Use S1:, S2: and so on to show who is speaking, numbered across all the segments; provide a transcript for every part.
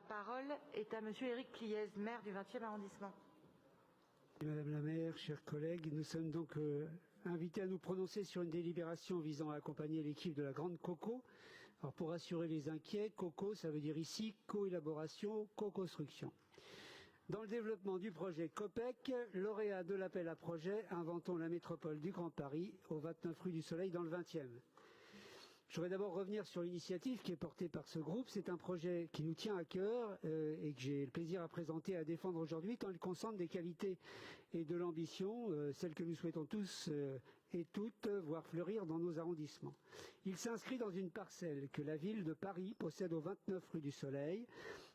S1: parole est à Monsieur Éric Pliez, maire du 20e arrondissement.
S2: Madame la maire, chers collègues, nous sommes donc invités à nous prononcer sur une délibération visant à accompagner l'équipe de la Grande Coco. Alors pour rassurer les inquiets, Coco, ça veut dire ici co-élaboration, co-construction. Dans le développement du projet COPEC, lauréat de l'appel à projet Inventons la métropole du Grand Paris au 29 rue du Soleil dans le 20e. Je voudrais d'abord revenir sur l'initiative qui est portée par ce groupe. C'est un projet qui nous tient à cœur et que j'ai le plaisir à présenter et à défendre aujourd'hui, tant il concentre des qualités et de l'ambition, celles que nous souhaitons tous et toutes voir fleurir dans nos arrondissements. Il s'inscrit dans une parcelle que la ville de Paris possède au 29 rue du Soleil,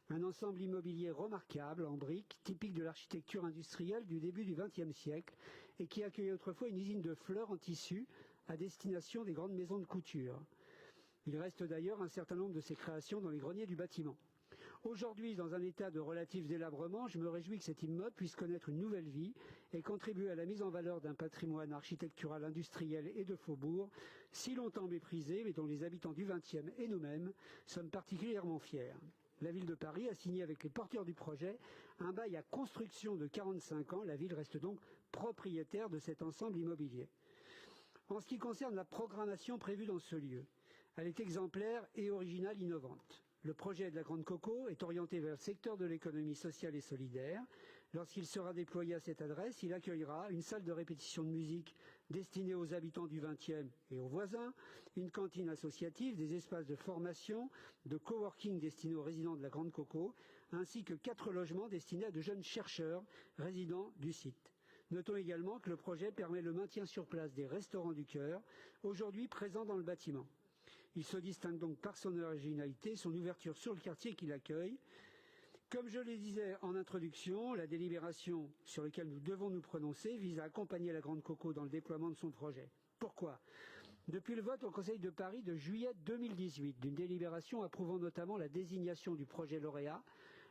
S2: un ensemble immobilier remarquable en briques, typique de l'architecture industrielle du début du XXe siècle et qui accueillait autrefois une usine de fleurs en tissu à destination des grandes maisons de couture. Il reste d'ailleurs un certain nombre de ces créations dans les greniers du bâtiment. Aujourd'hui, dans un état de relatif délabrement, je me réjouis que cet immeuble puisse connaître une nouvelle vie et contribuer à la mise en valeur d'un patrimoine architectural, industriel et de faubourg, si longtemps méprisé, mais dont les habitants du 20e et nous-mêmes sommes particulièrement fiers. La ville de Paris a signé avec les porteurs du projet un bail à construction de 45 ans. La ville reste donc propriétaire de cet ensemble immobilier. En ce qui concerne la programmation prévue dans ce lieu, elle est exemplaire et originale, innovante. Le projet de la Grande Coco est orienté vers le secteur de l'économie sociale et solidaire. Lorsqu'il sera déployé à cette adresse, il accueillera une salle de répétition de musique destinée aux habitants du 20e et aux voisins, une cantine associative, des espaces de formation, de coworking destinés aux résidents de la Grande Coco, ainsi que 4 logements destinés à de jeunes chercheurs résidents du site. Notons également que le projet permet le maintien sur place des restaurants du cœur, aujourd'hui présents dans le bâtiment. Il se distingue donc par son originalité, son ouverture sur le quartier qui l'accueille. Comme je le disais en introduction, la délibération sur laquelle nous devons nous prononcer vise à accompagner la Grande Coco dans le déploiement de son projet. Pourquoi ? Depuis le vote au Conseil de Paris de juillet 2018 d'une délibération approuvant notamment la désignation du projet lauréat,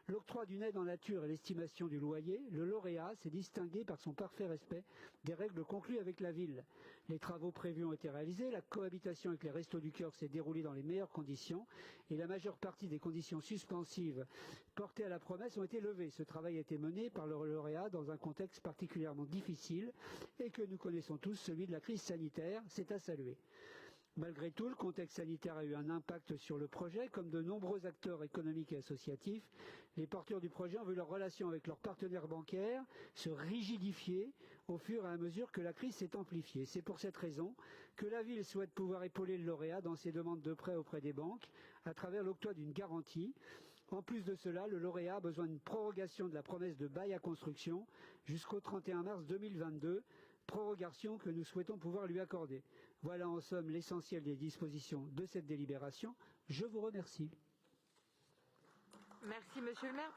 S2: l'octroi d'une aide en nature et l'estimation du loyer, le lauréat s'est distingué par son parfait respect des règles conclues avec la ville. Les travaux prévus ont été réalisés, la cohabitation avec les Restos du Cœur s'est déroulée dans les meilleures conditions et la majeure partie des conditions suspensives portées à la promesse ont été levées. Ce travail a été mené par le lauréat dans un contexte particulièrement difficile et que nous connaissons tous, celui de la crise sanitaire. C'est à saluer. Malgré tout, le contexte sanitaire a eu un impact sur le projet, comme de nombreux acteurs économiques et associatifs. Les porteurs du projet ont vu leurs relations avec leurs partenaires bancaires se rigidifier au fur et à mesure que la crise s'est amplifiée. C'est pour cette raison que la ville souhaite pouvoir épauler le lauréat dans ses demandes de prêt auprès des banques à travers l'octroi d'une garantie. En plus de cela, le lauréat a besoin d'une prorogation de la promesse de bail à construction jusqu'au 31 mars 2022, prorogation que nous souhaitons pouvoir lui accorder. Voilà en somme l'essentiel des dispositions de cette délibération. Je vous remercie.
S1: Merci Monsieur le maire.